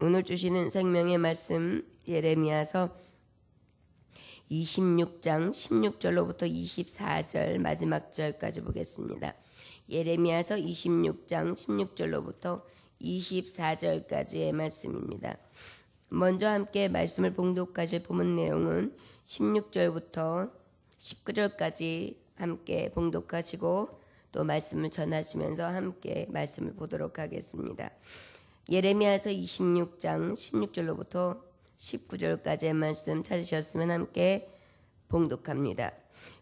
오늘 주시는 생명의 말씀 예레미야서 26장 16절로부터 24절 마지막 절까지 보겠습니다. 예레미야서 26장 16절로부터 24절까지의 말씀입니다. 먼저 함께 말씀을 봉독하실 본문 내용은 16절부터 19절까지 함께 봉독하시고 또 말씀을 전하시면서 함께 말씀을 보도록 하겠습니다. 예레미야서 26장 16절로부터 19절까지의 말씀 찾으셨으면 함께 봉독합니다.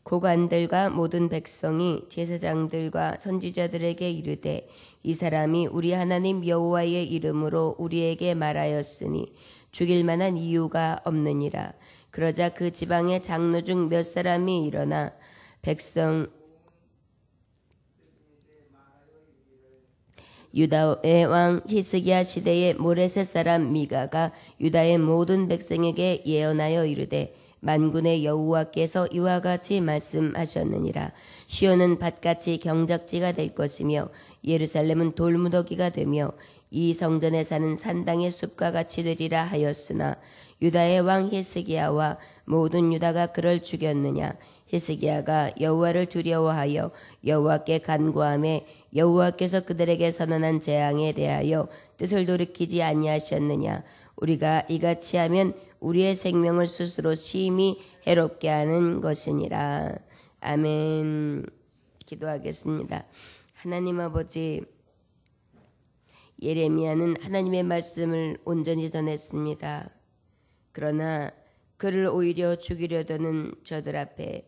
고관들과 모든 백성이 제사장들과 선지자들에게 이르되 이 사람이 우리 하나님 여호와의 이름으로 우리에게 말하였으니 죽일 만한 이유가 없느니라. 그러자 그 지방의 장로 중 몇 사람이 일어나 백성 유다의 왕 히스기야 시대의 모레셋 사람 미가가 유다의 모든 백성에게 예언하여 이르되 만군의 여호와께서 이와 같이 말씀하셨느니라. 시온은 밭같이 경작지가 될 것이며 예루살렘은 돌무더기가 되며 이 성전에 사는 산당의 숲과 같이 되리라 하였으나 유다의 왕 히스기야와 모든 유다가 그를 죽였느냐. 히스기야가 여호와를 두려워하여 여호와께 간구하며 여호와께서 그들에게 선언한 재앙에 대하여 뜻을 돌이키지 아니하셨느냐. 우리가 이같이 하면 우리의 생명을 스스로 심히 해롭게 하는 것이니라. 아멘. 기도하겠습니다. 하나님 아버지, 예레미야는 하나님의 말씀을 온전히 전했습니다. 그러나 그를 오히려 죽이려 드는 저들 앞에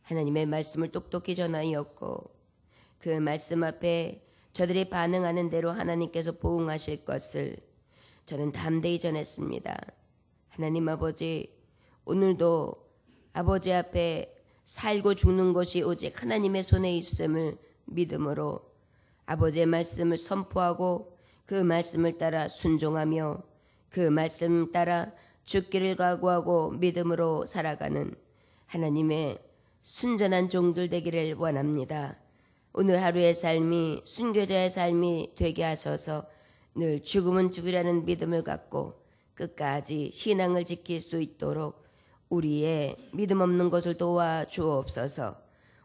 하나님의 말씀을 똑똑히 전하였고 그 말씀 앞에 저들이 반응하는 대로 하나님께서 보응하실 것을 저는 담대히 전했습니다. 하나님 아버지, 오늘도 아버지 앞에 살고 죽는 것이 오직 하나님의 손에 있음을 믿음으로 아버지의 말씀을 선포하고 그 말씀을 따라 순종하며 그 말씀 따라 죽기를 각오하고 믿음으로 살아가는 하나님의 순전한 종들 되기를 원합니다. 오늘 하루의 삶이 순교자의 삶이 되게 하셔서 늘 죽으면 죽으라는 믿음을 갖고 끝까지 신앙을 지킬 수 있도록 우리의 믿음 없는 것을 도와주옵소서.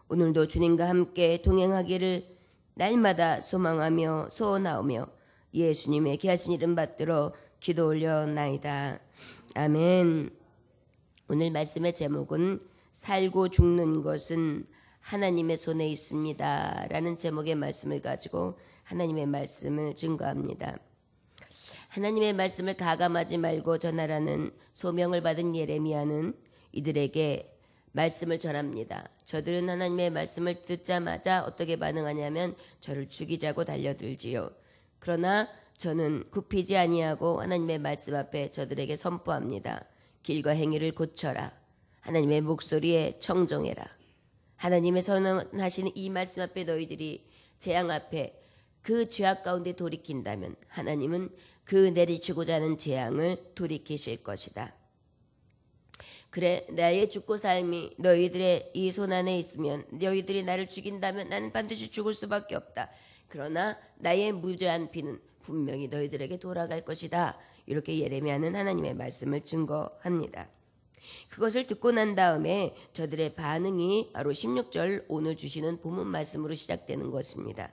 오늘도 주님과 함께 동행하기를 날마다 소망하며 소원하오며 예수님의 귀하신 이름 받들어 기도 올려나이다. 아멘. 오늘 말씀의 제목은 살고 죽는 것은 하나님의 손에 있습니다 라는 제목의 말씀을 가지고 하나님의 말씀을 증거합니다. 하나님의 말씀을 가감하지 말고 전하라는 소명을 받은 예레미야는 이들에게 말씀을 전합니다. 저들은 하나님의 말씀을 듣자마자 어떻게 반응하냐면 저를 죽이자고 달려들지요. 그러나 저는 굽히지 아니하고 하나님의 말씀 앞에 저들에게 선포합니다. 길과 행위를 고쳐라. 하나님의 목소리에 청종해라. 하나님의 선언하시는 이 말씀 앞에 너희들이 재앙 앞에 그 죄악 가운데 돌이킨다면 하나님은 그 내리치고자 하는 재앙을 돌이키실 것이다. 그래, 나의 죽고 삶이 너희들의 이 손 안에 있으면 너희들이 나를 죽인다면 나는 반드시 죽을 수밖에 없다. 그러나 나의 무죄한 피는 분명히 너희들에게 돌아갈 것이다. 이렇게 예레미야는 하나님의 말씀을 증거합니다. 그것을 듣고 난 다음에 저들의 반응이 바로 16절 오늘 주시는 본문 말씀으로 시작되는 것입니다.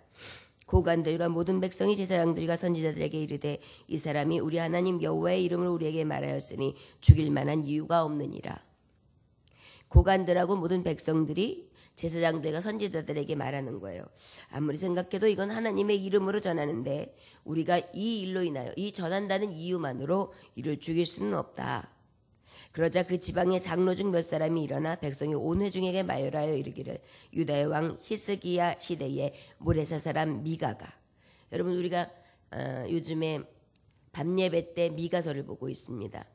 고관들과 모든 백성이 제사장들과 선지자들에게 이르되 이 사람이 우리 하나님 여호와의 이름으로 우리에게 말하였으니 죽일 만한 이유가 없느니라. 고관들하고 모든 백성들이 제사장들과 선지자들에게 말하는 거예요. 아무리 생각해도 이건 하나님의 이름으로 전하는데 우리가 이 일로 인하여 이 전한다는 이유만으로 이를 죽일 수는 없다. 그러자 그 지방의 장로 중 몇 사람이 일어나 백성이 온 회중에게 말하여 이르기를 유다의 왕 히스기야 시대의 모레셋 사람 미가가. 여러분, 우리가 요즘에 밤예배 때 미가서를 보고 있습니다.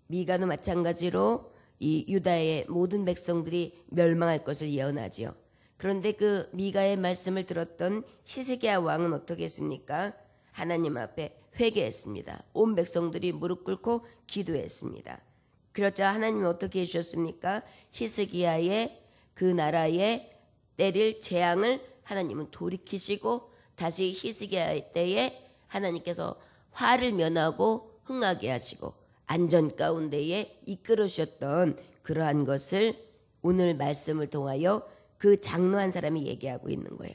미가도 마찬가지로 이 유다의 모든 백성들이 멸망할 것을 예언하지요. 그런데 그 미가의 말씀을 들었던 히스기야 왕은 어떻게 했습니까? 하나님 앞에 회개했습니다. 온 백성들이 무릎 꿇고 기도했습니다. 그렇자 하나님은 어떻게 해주셨습니까? 히스기야의 그 나라에 때릴 재앙을 하나님은 돌이키시고 다시 히스기야 때에 하나님께서 화를 면하고 흥하게 하시고 안전 가운데에 이끌으셨던 그러한 것을 오늘 말씀을 통하여 그 장로 한 사람이 얘기하고 있는 거예요.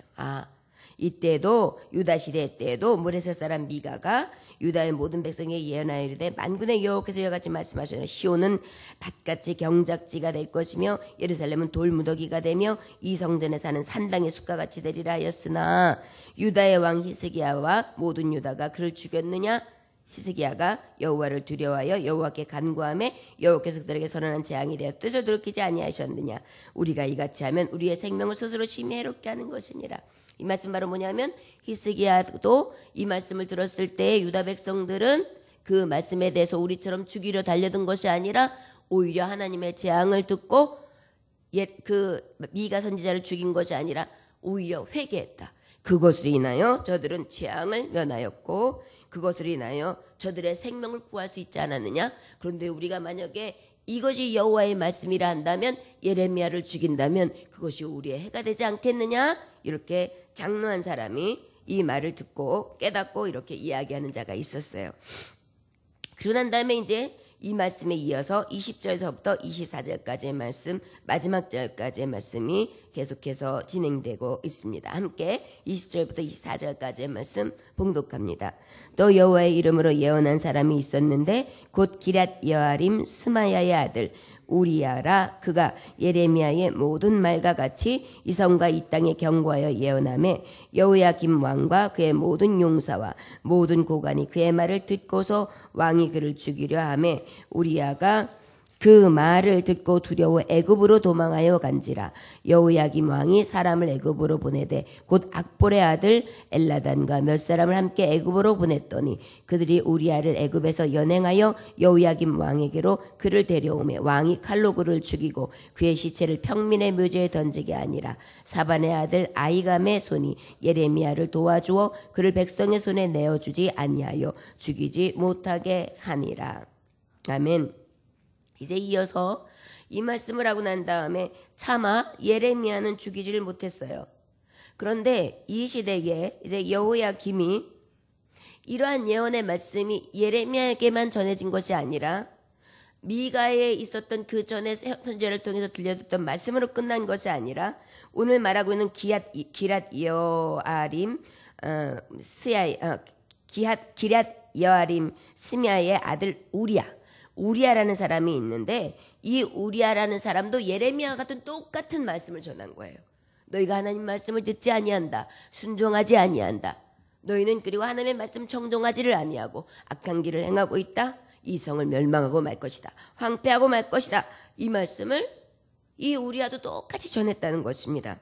이때도 유다 시대 때에도 모레셋 사람 미가가 유다의 모든 백성에게 예언하여 이르되 만군의 여호와께서 이와 같이 말씀하시노라. 시온은 밭같이 경작지가 될 것이며 예루살렘은 돌무더기가 되며 이 성전에 사는 산당의 숫가같이 되리라 하였으나 유다의 왕 히스기야와 모든 유다가 그를 죽였느냐? 히스기야가 여호와를 두려워하여 여호와께 간구하매 여호와께서 그들에게 선언한 재앙이 되어 뜻을 돌이키지 아니하셨느냐? 우리가 이같이 하면 우리의 생명을 스스로 심히 해롭게 하는 것이니라. 이 말씀 바로 뭐냐면 히스기야도 이 말씀을 들었을 때 유다 백성들은 그 말씀에 대해서 우리처럼 죽이려 달려든 것이 아니라 오히려 하나님의 재앙을 듣고 그 미가 선지자를 죽인 것이 아니라 오히려 회개했다. 그것으로 인하여 저들은 재앙을 면하였고 그것으로 인하여 저들의 생명을 구할 수 있지 않았느냐? 그런데 우리가 만약에 이것이 여호와의 말씀이라 한다면 예레미야를 죽인다면 그것이 우리의 해가 되지 않겠느냐? 이렇게 장로 한 사람이 이 말을 듣고 깨닫고 이렇게 이야기하는 자가 있었어요. 그러고 난 다음에 이제 이 말씀에 이어서 20절에서부터 24절까지의 말씀, 마지막 절까지의 말씀이 계속해서 진행되고 있습니다. 함께 20절부터 24절까지의 말씀 봉독합니다. 또 여호와의 이름으로 예언한 사람이 있었는데 곧 기럇 여아림 스마야의 아들 우리야라. 그가 예레미야의 모든 말과 같이 이 성과 이 땅에 경고하여 예언하매 여호야김 왕과 그의 모든 용사와 모든 고관이 그의 말을 듣고서 왕이 그를 죽이려 하매 우리야가 그 말을 듣고 두려워 애굽으로 도망하여 간지라. 여호야김 왕이 사람을 애굽으로 보내되 곧 악볼의 아들 엘라단과 몇 사람을 함께 애굽으로 보냈더니 그들이 우리야를 애굽에서 연행하여 여호야김 왕에게로 그를 데려오매 왕이 칼로 그를 죽이고 그의 시체를 평민의 묘지에 던지게 아니라 사반의 아들 아이감의 손이 예레미야를 도와주어 그를 백성의 손에 내어주지 아니하여 죽이지 못하게 하니라. 아멘. 이제 이어서 이 말씀을 하고 난 다음에 차마 예레미야는 죽이지를 못했어요. 그런데 이 시대에 이제 여호야김이 이러한 예언의 말씀이 예레미야에게만 전해진 것이 아니라 미가에 있었던 그 전에 선지자를 통해서 들려줬던 말씀으로 끝난 것이 아니라 오늘 말하고 있는 기럇 여아림 스미야의 아들 우리야라는 사람이 있는데 이 우리야라는 사람도 예레미야 같은 똑같은 말씀을 전한 거예요. 너희가 하나님 말씀을 듣지 아니한다. 순종하지 아니한다. 너희는 그리고 하나님의 말씀 청종하지를 아니하고 악한 길을 행하고 있다. 이 성을 멸망하고 말 것이다. 황폐하고 말 것이다. 이 말씀을 이 우리야도 똑같이 전했다는 것입니다.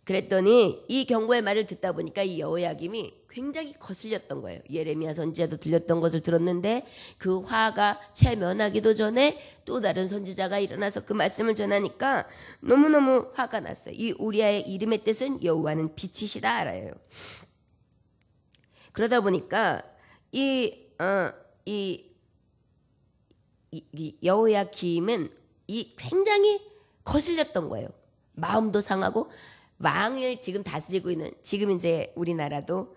그랬더니 이 경고의 말을 듣다 보니까 이 여호야김이 굉장히 거슬렸던 거예요. 예레미야 선지자도 들렸던 것을 들었는데 그 화가 체면하기도 전에 또 다른 선지자가 일어나서 그 말씀을 전하니까 너무너무 화가 났어요. 이 우리야의 이름의 뜻은 여호와는 빛이시다 알아요. 그러다 보니까 이 여호야김은 굉장히 거슬렸던 거예요. 마음도 상하고 왕을 지금 다스리고 있는 지금 이제 우리나라도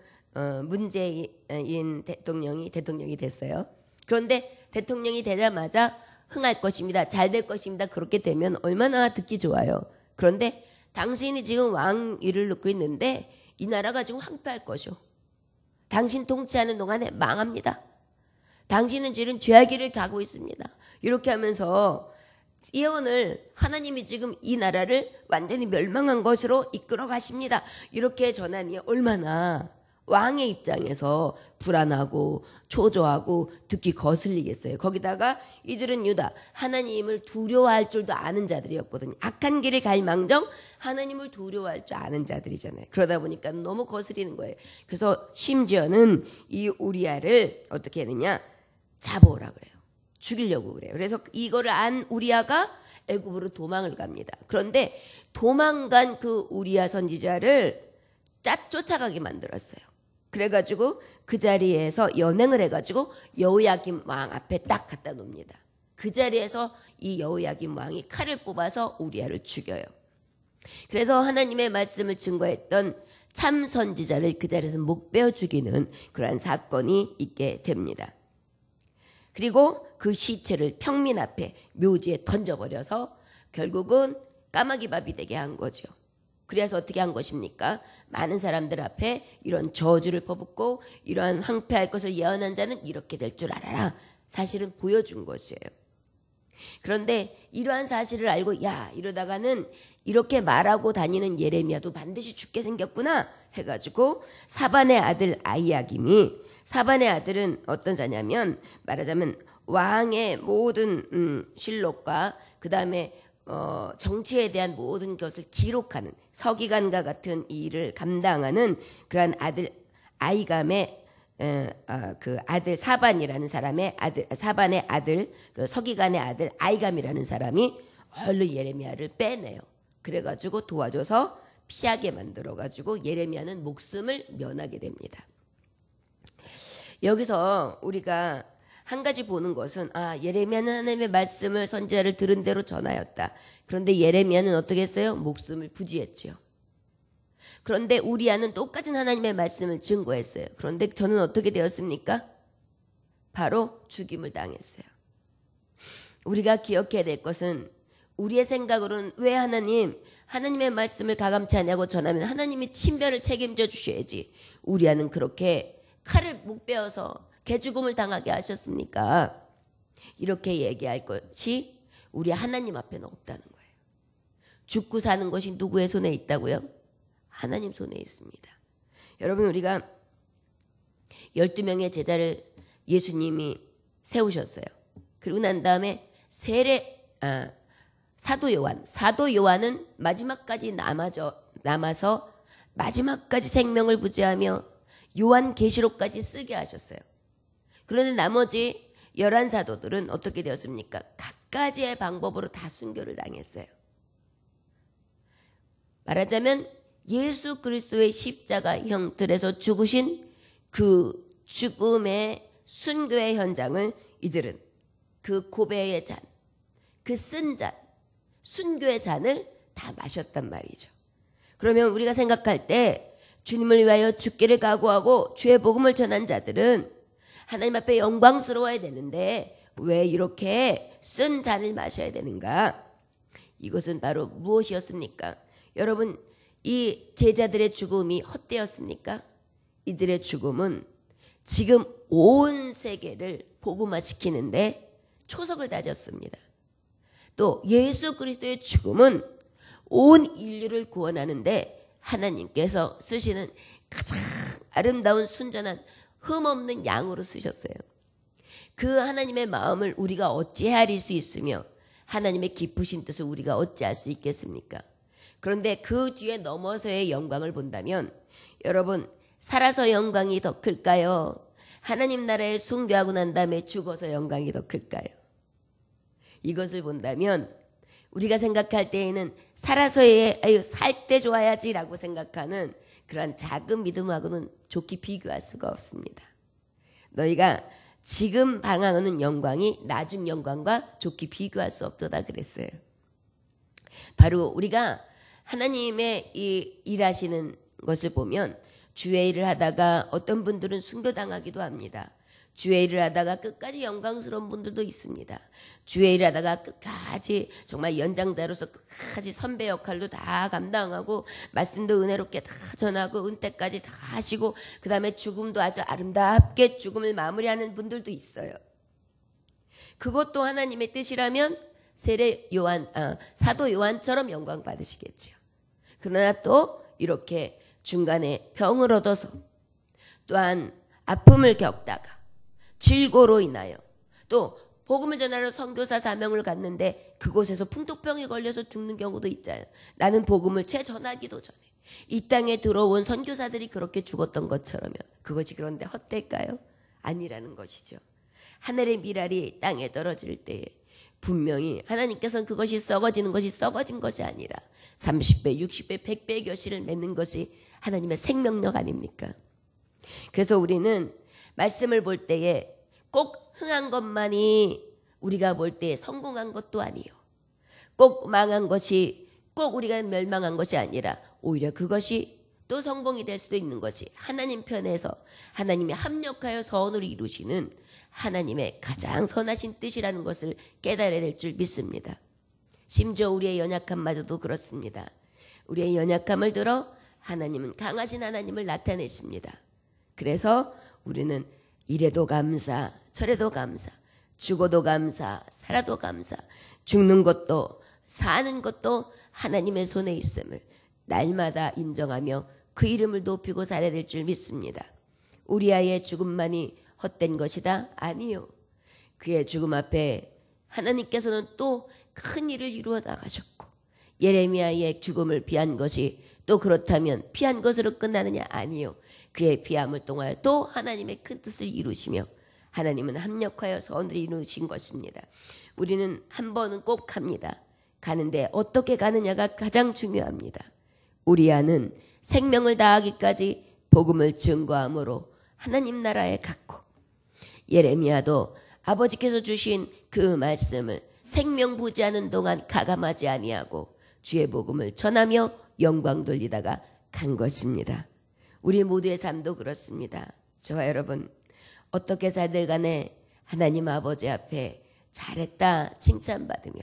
문재인 대통령이 됐어요. 그런데 대통령이 되자마자 흥할 것입니다. 잘 될 것입니다. 그렇게 되면 얼마나 듣기 좋아요. 그런데 당신이 지금 왕위를 놓고 있는데 이 나라가 지금 황폐할 것이오. 당신 통치하는 동안에 망합니다. 당신은 지금 죄악기를 가고 있습니다. 이렇게 하면서 예언을 하나님이 지금 이 나라를 완전히 멸망한 것으로 이끌어 가십니다. 이렇게 전하니 얼마나 왕의 입장에서 불안하고 초조하고 듣기 거슬리겠어요. 거기다가 이들은 유다 하나님을 두려워할 줄도 아는 자들이었거든요. 악한 길을 갈 망정 하나님을 두려워할 줄 아는 자들이잖아요. 그러다 보니까 너무 거슬리는 거예요. 그래서 심지어는 이 우리야를 어떻게 했느냐 잡아오라 그래요. 죽이려고 그래요. 그래서 이거를 안 우리야가 애굽으로 도망을 갑니다. 그런데 도망간 그 우리야 선지자를 쫓아가게 만들었어요. 그래가지고 그 자리에서 연행을 해가지고 여호야김 왕 앞에 딱 갖다 놓습니다. 그 자리에서 이 여호야김 왕이 칼을 뽑아서 우리야를 죽여요. 그래서 하나님의 말씀을 증거했던 참 선지자를 그 자리에서 목베어 죽이는 그러한 사건이 있게 됩니다. 그리고 그 시체를 평민 앞에 묘지에 던져버려서 결국은 까마귀밥이 되게 한 거죠. 그래서 어떻게 한 것입니까? 많은 사람들 앞에 이런 저주를 퍼붓고 이러한 황폐할 것을 예언한 자는 이렇게 될 줄 알아라. 사실은 보여준 것이에요. 그런데 이러한 사실을 알고 야 이러다가는 이렇게 말하고 다니는 예레미야도 반드시 죽게 생겼구나 해가지고 사반의 아들 아이야김이, 사반의 아들은 어떤 자냐면 말하자면 왕의 모든 실록과 그 다음에 정치에 대한 모든 것을 기록하는 서기관과 같은 일을 감당하는 그러한 아들 아이감의 그 아들 사반이라는 사람의 아들, 사반의 아들, 서기관의 아들 아이감이라는 사람이 얼른 예레미야를 빼내요. 그래가지고 도와줘서 피하게 만들어가지고 예레미야는 목숨을 면하게 됩니다. 여기서 우리가 한 가지 보는 것은 예레미야는 하나님의 말씀을 선지자를 들은 대로 전하였다. 그런데 예레미야는 어떻게 했어요? 목숨을 부지했지요. 그런데 우리아는 똑같은 하나님의 말씀을 증거했어요. 그런데 저는 어떻게 되었습니까? 바로 죽임을 당했어요. 우리가 기억해야 될 것은 우리의 생각으로는 왜 하나님의 말씀을 가감치 않냐고 전하면 하나님이 친별을 책임져 주셔야지. 우리아는 그렇게 칼을 목 베어서 개죽음을 당하게 하셨습니까? 이렇게 얘기할 것이 우리 하나님 앞에는 없다는 거예요. 죽고 사는 것이 누구의 손에 있다고요? 하나님 손에 있습니다. 여러분 우리가 12명의 제자를 예수님이 세우셨어요. 그리고 난 다음에 사도 요한은 마지막까지 남아서 마지막까지 생명을 부지하며 요한계시록까지 쓰게 하셨어요. 그런데 나머지 11사도들은 어떻게 되었습니까? 각가지의 방법으로 다 순교를 당했어요. 말하자면 예수 그리스도의 십자가 형틀에서 죽으신 그 죽음의 순교의 현장을 이들은 그 고배의 잔, 그 쓴 잔, 순교의 잔을 다 마셨단 말이죠. 그러면 우리가 생각할 때 주님을 위하여 죽기를 각오하고 주의 복음을 전한 자들은 하나님 앞에 영광스러워야 되는데 왜 이렇게 쓴 잔을 마셔야 되는가? 이것은 바로 무엇이었습니까? 여러분 이 제자들의 죽음이 헛되었습니까? 이들의 죽음은 지금 온 세계를 복음화시키는데 초석을 다졌습니다. 또 예수 그리스도의 죽음은 온 인류를 구원하는데 하나님께서 쓰시는 가장 아름다운 순전한 흠없는 양으로 쓰셨어요. 그 하나님의 마음을 우리가 어찌 헤아릴 수 있으며 하나님의 기쁘신 뜻을 우리가 어찌 알 수 있겠습니까? 그런데 그 뒤에 넘어서의 영광을 본다면 여러분 살아서 영광이 더 클까요? 하나님 나라에 숭배하고 난 다음에 죽어서 영광이 더 클까요? 이것을 본다면 우리가 생각할 때에는 살아서의 살 때 좋아야지라고 생각하는 그런 작은 믿음하고는 좋게 비교할 수가 없습니다. 너희가 지금 방황하는 영광이 나중 영광과 좋게 비교할 수 없도다 그랬어요. 바로 우리가 하나님의 이 일하시는 것을 보면 주의 일을 하다가 어떤 분들은 순교당하기도 합니다. 주의 일을 하다가 끝까지 영광스러운 분들도 있습니다. 주의 일을 하다가 끝까지 정말 연장자로서 끝까지 선배 역할도 다 감당하고 말씀도 은혜롭게 다 전하고 은퇴까지 다 하시고 그 다음에 죽음도 아주 아름답게 죽음을 마무리하는 분들도 있어요. 그것도 하나님의 뜻이라면 사도 요한처럼 영광 받으시겠죠. 그러나 또 이렇게 중간에 병을 얻어서 또한 아픔을 겪다가 질고로 인하여 또 복음을 전하러 선교사 사명을 갔는데 그곳에서 풍토병에 걸려서 죽는 경우도 있잖아요. 나는 복음을 채 전하기도 전에 이 땅에 들어온 선교사들이 그렇게 죽었던 것처럼요. 그것이 그런데 헛될까요? 아니라는 것이죠. 하늘의 미랄이 땅에 떨어질 때에 분명히 하나님께서는 그것이 썩어지는 것이 썩어진 것이 아니라 30배, 60배, 100배의 결실을 맺는 것이 하나님의 생명력 아닙니까? 그래서 우리는 말씀을 볼 때에 꼭 흥한 것만이 우리가 볼 때에 성공한 것도 아니요. 꼭 망한 것이 꼭 우리가 멸망한 것이 아니라 오히려 그것이 또 성공이 될 수도 있는 것이 하나님 편에서 하나님이 합력하여 선을 이루시는 하나님의 가장 선하신 뜻이라는 것을 깨달아야 될 줄 믿습니다. 심지어 우리의 연약함마저도 그렇습니다. 우리의 연약함을 들어 하나님은 강하신 하나님을 나타내십니다. 그래서 우리는 이래도 감사, 저래도 감사, 죽어도 감사, 살아도 감사, 죽는 것도 사는 것도 하나님의 손에 있음을 날마다 인정하며 그 이름을 높이고 살아야 될 줄 믿습니다. 우리아의 죽음만이 헛된 것이다? 아니요. 그의 죽음 앞에 하나님께서는 또 큰 일을 이루어 나가셨고, 예레미야의 죽음을 피한 것이 또 그렇다면 피한 것으로 끝나느냐? 아니요. 그의 피함을 통하여 또 하나님의 큰 뜻을 이루시며 하나님은 합력하여 선을 이루신 것입니다. 우리는 한 번은 꼭 갑니다. 가는데 어떻게 가느냐가 가장 중요합니다. 우리아는 생명을 다하기까지 복음을 증거함으로 하나님 나라에 갔고, 예레미야도 아버지께서 주신 그 말씀을 생명 부지하는 동안 가감하지 아니하고 주의 복음을 전하며 영광 돌리다가 간 것입니다. 우리 모두의 삶도 그렇습니다. 저와 여러분, 어떻게 살들 간에 하나님 아버지 앞에 잘했다 칭찬받으며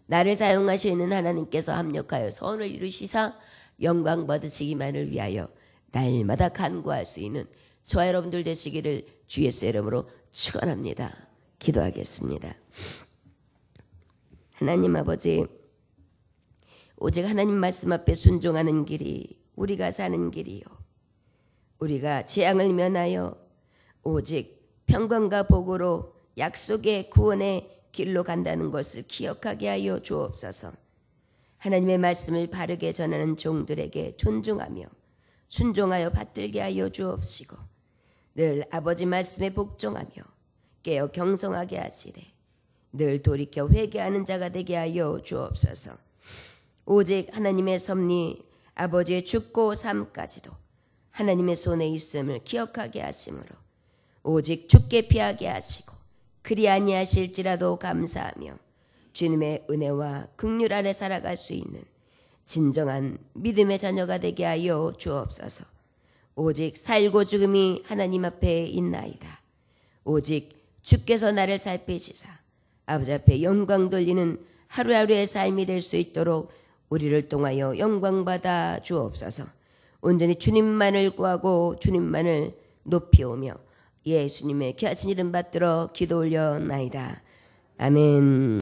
나를 사용하시는 하나님께서 합력하여 선을 이루시사 영광 받으시기만을 위하여 날마다 간구할 수 있는 저와 여러분들 되시기를 주 예수의 이름으로 축원합니다. 기도하겠습니다. 하나님 아버지, 오직 하나님 말씀 앞에 순종하는 길이 우리가 사는 길이요, 우리가 재앙을 면하여 오직 평강과 복으로 약속의 구원의 길로 간다는 것을 기억하게 하여 주옵소서. 하나님의 말씀을 바르게 전하는 종들에게 존중하며 순종하여 받들게 하여 주옵시고, 늘 아버지 말씀에 복종하며 깨어 경성하게 하시되 늘 돌이켜 회개하는 자가 되게 하여 주옵소서. 오직 하나님의 섭리 아버지의 죽고 삶까지도 하나님의 손에 있음을 기억하게 하심으로 오직 죽게 피하게 하시고 그리 아니하실지라도 감사하며 주님의 은혜와 긍휼 아래 살아갈 수 있는 진정한 믿음의 자녀가 되게 하여 주옵소서. 오직 살고 죽음이 하나님 앞에 있나이다. 오직 주께서 나를 살피시사 아버지 앞에 영광 돌리는 하루하루의 삶이 될 수 있도록 우리를 통하여 영광받아 주옵소서. 온전히 주님만을 구하고 주님만을 높이오며 예수님의 귀하신 이름 받들어 기도 올려나이다. 아멘.